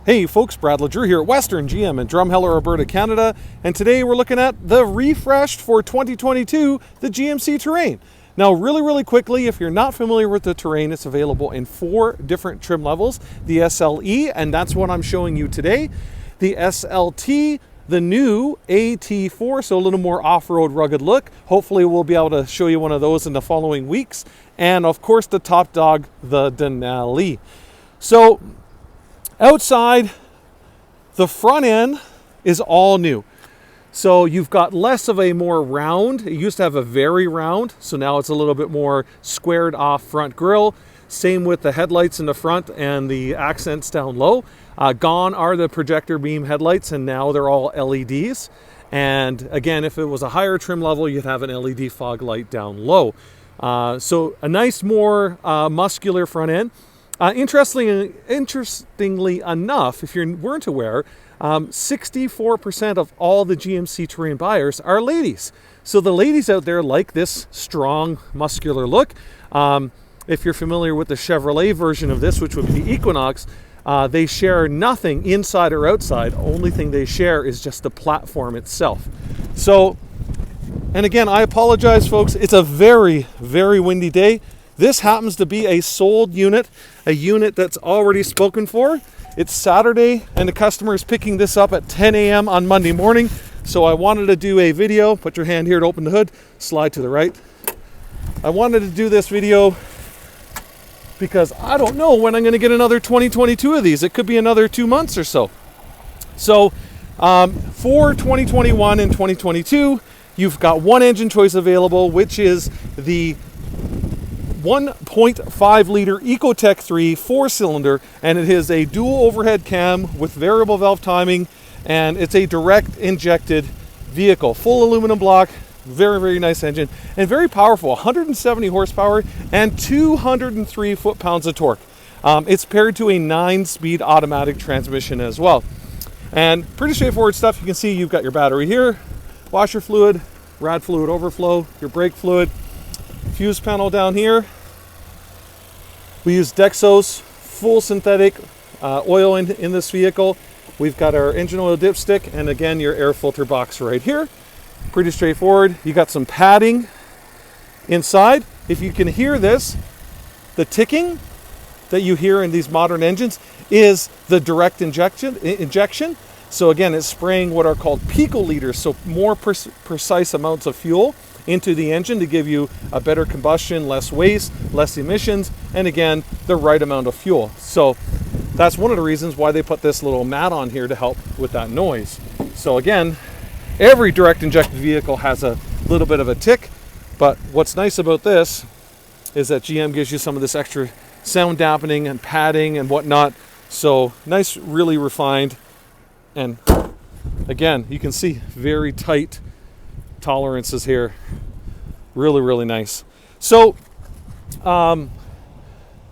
Hey folks, Brad LeDrew here at Western GM in Drumheller, Alberta, Canada, and today we're looking at the refreshed for 2022, the GMC Terrain. Now really quickly, if you're not familiar with the Terrain, it's available in 4 different trim levels. The SLE, and that's what I'm showing you today. The SLT, the new AT4, so a little more off-road rugged look. Hopefully we'll be able to show you one of those in the following weeks. And of course the top dog, the Denali. So outside, the front end is all new. So you've got less of a more round. It used to have a very round, so now it's a little bit more squared off front grille. Same with the headlights in the front and the accents down low. Gone are the projector beam headlights, and now they're all LEDs. And again, if it was a higher trim level, you'd have an LED fog light down low. So a nice, more muscular front end. Interestingly enough, if you weren't aware, 64% of all the GMC Terrain buyers are ladies. So the ladies out there like this strong, muscular look. If you're familiar with the Chevrolet version of this, which would be the Equinox, they share nothing inside or outside. Only thing they share is just the platform itself. So, and again, I apologize, folks. It's a very windy day. This happens to be a sold unit, a unit that's already spoken for. It's Saturday, and the customer is picking this up at 10 a.m. on Monday morning. So I wanted to do a video. Put your hand here to open the hood, slide to the right. I wanted to do this video because I don't know when I'm going to get another 2022 of these. It could be another 2 months or so. So for 2021 and 2022, you've got one engine choice available, which is the 1.5 liter Ecotec 3 4-cylinder, and it is a dual overhead cam with variable valve timing, and it's a direct injected vehicle, full aluminum block. Very nice engine, and very powerful, 170 horsepower and 203 foot-pounds of torque. It's paired to a 9-speed automatic transmission as well, and pretty straightforward stuff. You can see you've got your battery here, washer fluid, rad fluid overflow, your brake fluid, fuse panel down here. We use Dexos full synthetic oil in this vehicle. We've got our engine oil dipstick, and again your air filter box right here. Pretty straightforward. You got some padding inside. If you can hear this, the ticking that you hear in these modern engines is the direct injection. So again, it's spraying what are called picoliters, so more precise amounts of fuel into the engine to give you a better combustion, less waste, less emissions, and again, the right amount of fuel. So that's one of the reasons why they put this little mat on here to help with that noise. So again, every direct injected vehicle has a little bit of a tick, but what's nice about this is that GM gives you some of this extra sound dampening and padding and whatnot. So nice, really refined, and again, you can see very tight tolerances here. Really nice. So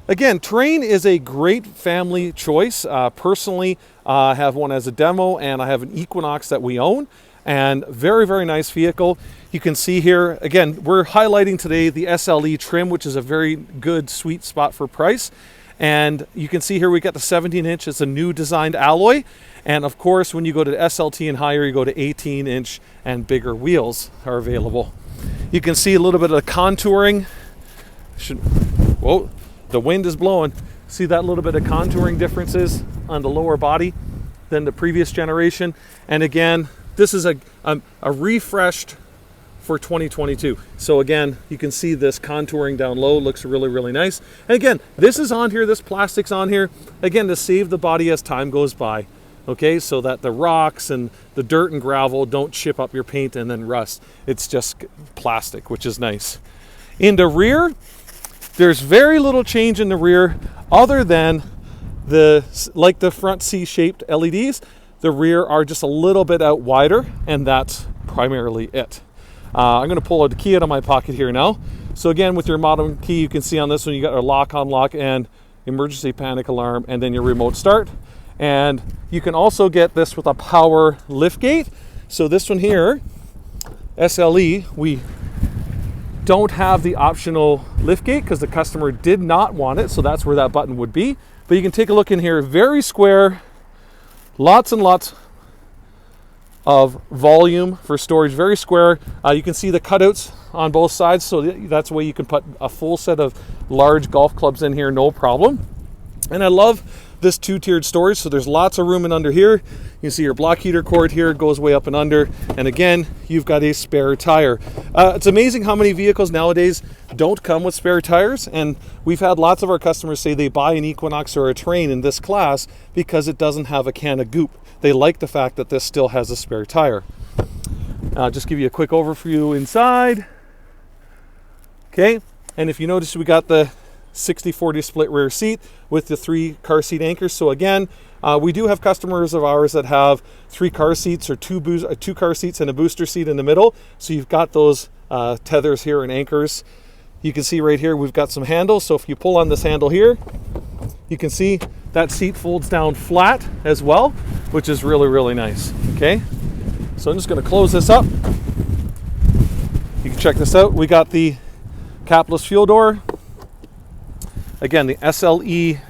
again, Terrain is a great family choice. Personally, I have one as a demo, and I have an Equinox that we own, and very nice vehicle. You can see here, again, we're highlighting today the SLE trim, which is a very good sweet spot for price. And you can see here we got the 17-inch. It's a new designed alloy. And of course, when you go to SLT and higher, you go to 18-inch and bigger wheels are available. You can see a little bit of the contouring. Whoa, the wind is blowing. See that little bit of contouring differences on the lower body than the previous generation. And again, this is a refreshed for 2022. So again, you can see this contouring down low looks really nice. And again, this is on here, this plastic's on here, again, to save the body as time goes by. Okay, so that the rocks and the dirt and gravel don't chip up your paint and then rust. It's just plastic, which is nice. In the rear, there's very little change in the rear other than like the front C-shaped LEDs. The rear are just a little bit out wider, and that's primarily it. I'm going to pull a key out of my pocket here now. So again, with your modern key, you can see on this one, you got a lock, unlock, and emergency panic alarm, and then your remote start. And you can also get this with a power lift gate. So this one here, SLE, we don't have the optional lift gate because the customer did not want it. So that's where that button would be. But you can take a look in here, very square, Lots and lots of volume for storage, very square. You can see the cutouts on both sides, so that's where you can put a full set of large golf clubs in here, no problem. And I love this two-tiered storage, so there's lots of room in under here. You can see your block heater cord here, goes way up and under, and again, you've got a spare tire. It's amazing how many vehicles nowadays don't come with spare tires, and we've had lots of our customers say they buy an Equinox or a Terrain in this class because it doesn't have a can of goop. They like the fact that this still has a spare tire. Just give you a quick overview inside. Okay, and if you notice, we got the 60-40 split rear seat with the 3 car seat anchors. So again, we do have customers of ours that have 3 car seats or 2 car seats and a booster seat in the middle. So you've got those tethers here and anchors. You can see right here we've got some handles. So if you pull on this handle here, you can see that seat folds down flat as well, which is really, really nice. Okay, so I'm just going to close this up. You can check this out. We got the capless fuel door. Again, the SLE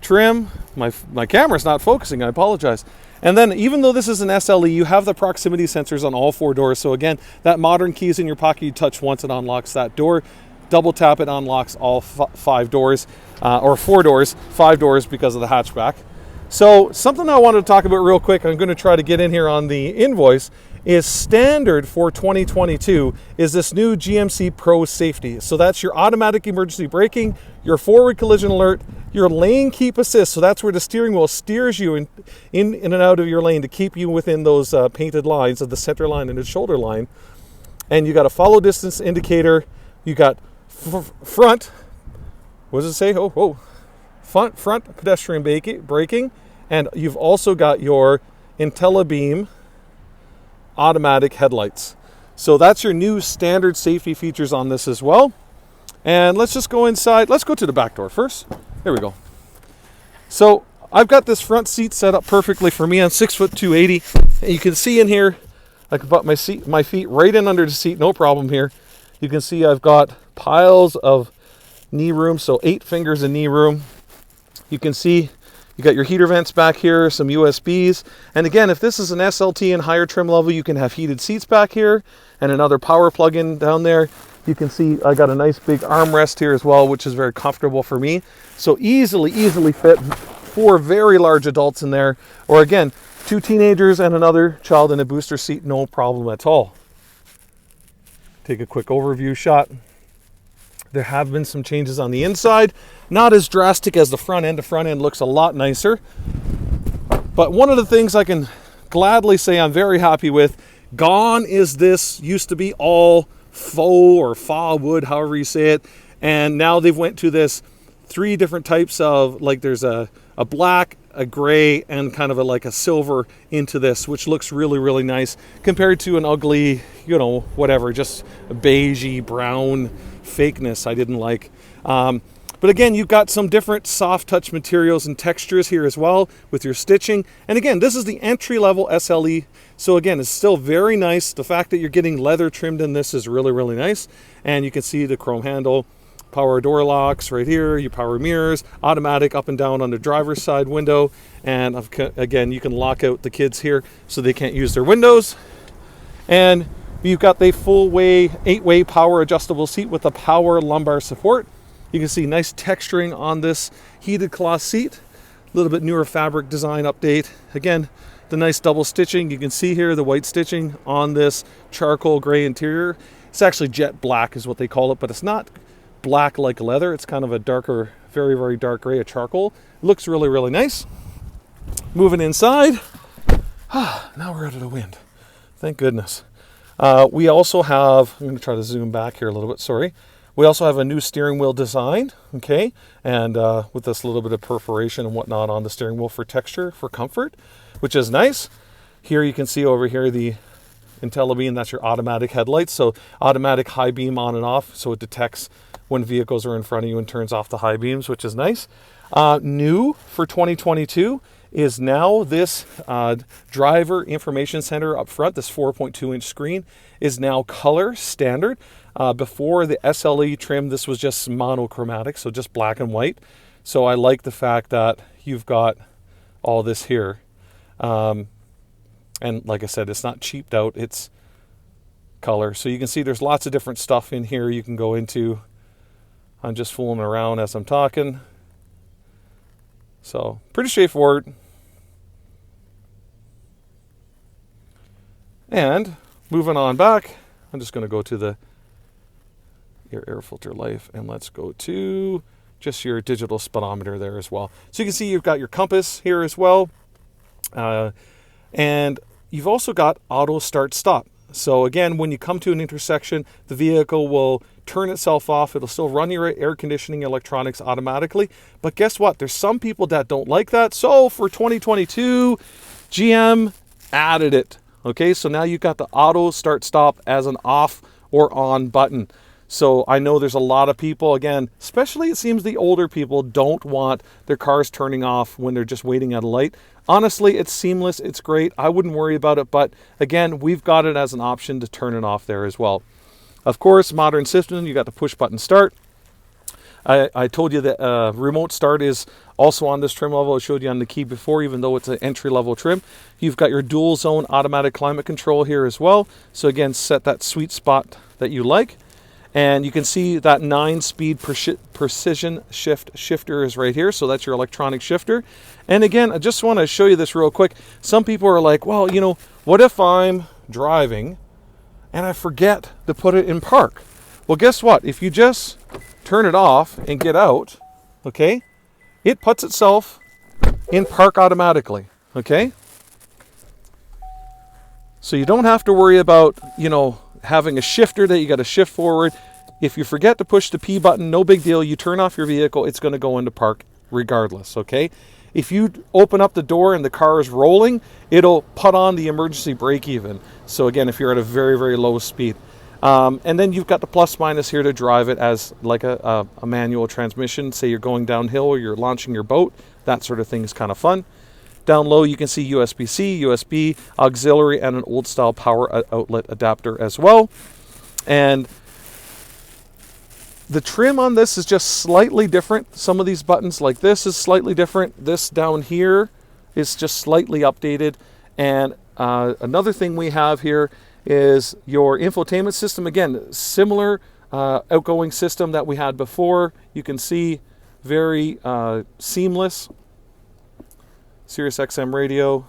trim. My camera's not focusing, I apologize. And then even though this is an SLE, you have the proximity sensors on all 4 doors. So again, that modern key is in your pocket. You touch once, it unlocks that door. Double tap, it unlocks all 5 doors, or 4 doors, 5 doors because of the hatchback. So something I wanted to talk about real quick, I'm going to try to get in here on the invoice, is standard for 2022 is this new GMC Pro Safety. So that's your automatic emergency braking, your forward collision alert, your lane keep assist. So that's where the steering wheel steers you in and out of your lane to keep you within those painted lines of the center line and the shoulder line. And you got a follow distance indicator. You got front, what does it say? Front pedestrian braking, and you've also got your IntelliBeam automatic headlights. So that's your new standard safety features on this as well. And let's just go inside. Let's go to the back door first. There we go. So I've got this front seat set up perfectly for me. I'm 6'2", and you can see in here, I can put my feet right in under the seat, no problem here. You can see I've got piles of knee room, so 8 fingers of knee room. You can see you got your heater vents back here, some USBs. And again, if this is an SLT and higher trim level, you can have heated seats back here and another power plug-in down there. You can see I got a nice big armrest here as well, which is very comfortable for me. So easily fit 4 very large adults in there. Or again, 2 teenagers and another child in a booster seat, no problem at all. Take a quick overview shot. There have been some changes on the inside, not as drastic as the front end. The front end looks a lot nicer. But one of the things I can gladly say I'm very happy with, gone is this used to be all faux or faux wood, however you say it. And now they've went to this 3 different types of, like there's a black, a gray, and kind of like a silver into this, which looks really, really nice compared to an ugly, whatever, just a beigey brown fakeness I didn't like. But again, you've got some different soft touch materials and textures here as well with your stitching. And again, this is the entry-level SLE. So again, it's still very nice. The fact that you're getting leather trimmed in this is really, really nice. And you can see the chrome handle, power door locks right here, your power mirrors, automatic up and down on the driver's side window. And again, you can lock out the kids here so they can't use their windows. And you've got the full-way 8-way power adjustable seat with the power lumbar support. You can see nice texturing on this heated cloth seat. A little bit newer fabric design update. Again, the nice double stitching. You can see here the white stitching on this charcoal gray interior. It's actually jet black is what they call it, but it's not black like leather. It's kind of a darker, very, very dark gray, a charcoal. It looks really, really nice. Moving inside. Now we're out of the wind. Thank goodness. We also have, I'm going to try to zoom back here a little bit, sorry. We also have a new steering wheel design, okay? And with this little bit of perforation and whatnot on the steering wheel for texture, for comfort, which is nice. Here you can see over here the IntelliBeam, that's your automatic headlights. So automatic high beam on and off, so it detects when vehicles are in front of you and turns off the high beams, which is nice. New for 2022 is now this driver information center up front. This 4.2-inch screen is now color standard. Before the SLE trim, this was just monochromatic, so just black and white. So I like the fact that you've got all this here. And like I said, it's not cheaped out, it's color. So you can see there's lots of different stuff in here you can go into. I'm just fooling around as I'm talking. So pretty straightforward. And moving on back, I'm just going to go to the air filter life, and let's go to just your digital speedometer there as well. So you can see you've got your compass here as well. And you've also got auto start stop. So again, when you come to an intersection, the vehicle will turn itself off. It'll still run your air conditioning electronics automatically. But guess what? There's some people that don't like that. So for 2022, GM added it. Okay, so now you've got the auto start stop as an off or on button. So I know there's a lot of people, again, especially it seems the older people don't want their cars turning off when they're just waiting at a light. Honestly, it's seamless, it's great. I wouldn't worry about it, but again, we've got it as an option to turn it off there as well. Of course, modern system, you got the push button start. I told you that remote start is also on this trim level. I showed you on the key before, even though it's an entry-level trim. You've got your dual zone automatic climate control here as well. So again, set that sweet spot that you like. And you can see that 9-speed precision shifter is right here. So that's your electronic shifter. And again, I just want to show you this real quick. Some people are like, well, you know, what if I'm driving and I forget to put it in park? Well, guess what? If you just turn it off and get out, okay, it puts itself in park automatically, okay? So you don't have to worry about, you know, having a shifter that you got to shift forward. If you forget to push the P button, no big deal. You turn off your vehicle, it's going to go into park regardless, okay? If you open up the door and the car is rolling, it'll put on the emergency brake even. So again, if you're at a very, very low speed. And then you've got the plus minus here to drive it as like a manual transmission. Say you're going downhill or you're launching your boat, that sort of thing is kind of fun. Down low, you can see USB-C, USB, auxiliary, and an old style power outlet adapter as well. And the trim on this is just slightly different. Some of these buttons like this is slightly different. This down here is just slightly updated. And another thing we have here is your infotainment system. Again, similar outgoing system that we had before. You can see very seamless. Sirius XM radio.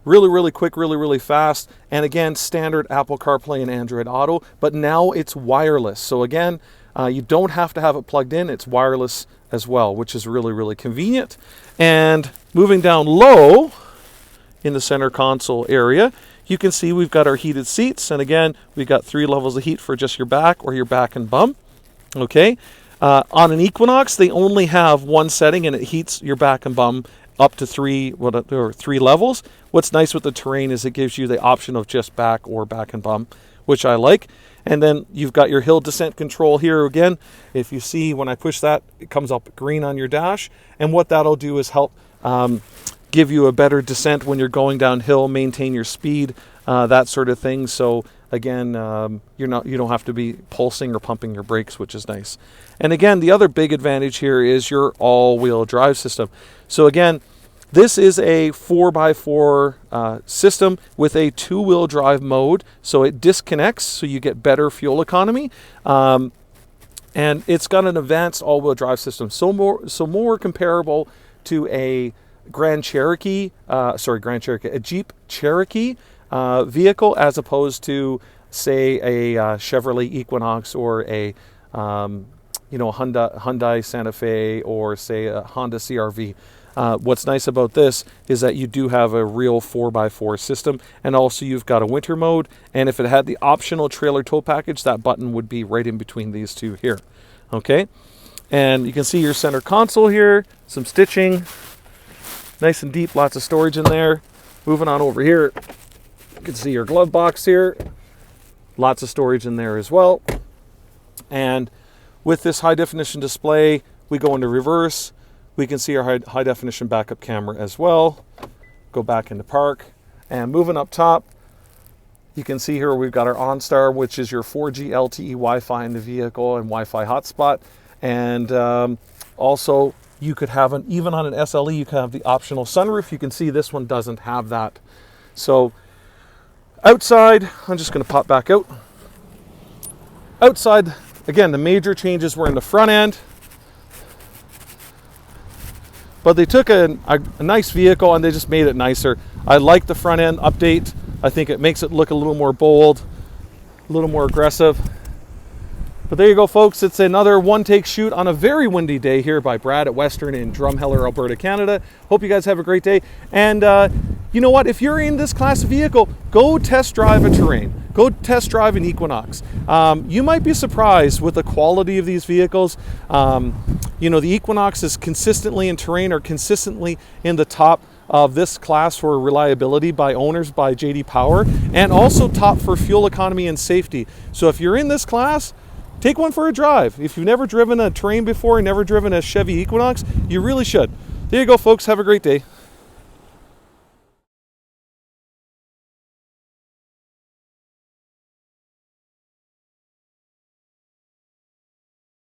Really, really quick, really, really fast. And again, standard Apple CarPlay and Android Auto, but now it's wireless. So again, you don't have to have it plugged in. It's wireless as well, which is really, really convenient. And moving down low in the center console area, you can see we've got our heated seats. And again, we've got 3 levels of heat for just your back or your back and bum. Okay. On an Equinox, they only have one setting and it heats your back and bum up to 3 levels. What's nice with the Terrain is it gives you the option of just back or back and bum, which I like. And then you've got your hill descent control here again. If you see when I push that, it comes up green on your dash. And what that'll do is help give you a better descent when you're going downhill, maintain your speed, that sort of thing. So again, you don't have to be pulsing or pumping your brakes, which is nice. And again, the other big advantage here is your all-wheel drive system. So again, this is a 4x4 system with a 2-wheel drive mode. So it disconnects, so you get better fuel economy. And it's got an advanced all-wheel drive system. So more comparable to a a Jeep Cherokee vehicle, as opposed to, say, a Chevrolet Equinox or a Hyundai Santa Fe, or say a Honda CR-V. What's nice about this is that you do have a real 4x4 system, and also you've got a winter mode, and if it had the optional trailer tow package, that button would be right in between these two here. Okay, and you can see your center console here, some stitching, nice and deep, lots of storage in there. Moving on over here, you can see your glove box here, lots of storage in there as well. And with this high definition display, we go into reverse. We can see our high definition backup camera as well. Go back into park. And moving up top, you can see here we've got our OnStar, which is your 4G LTE Wi-Fi in the vehicle and Wi-Fi hotspot. And also you could have even on an SLE, you can have the optional sunroof. You can see this one doesn't have that. So outside, I'm just going to pop back out. Outside, again, the major changes were in the front end. But they took a nice vehicle and they just made it nicer. I like the front end update. I think it makes it look a little more bold, a little more aggressive. But there you go, folks. It's another one-take shoot on a very windy day here by Brad at Western in Drumheller, Alberta, Canada. Hope you guys have a great day. And you know what? If you're in this class of vehicle, go test drive a Terrain. Go test drive an Equinox. You might be surprised with the quality of these vehicles. You know, the Equinox is consistently in Terrain or consistently in the top of this class for reliability by owners by JD Power, and also top for fuel economy and safety. So if you're in this class, take one for a drive. If you've never driven a Terrain before and never driven a Chevy Equinox, you really should. There you go, folks. Have a great day.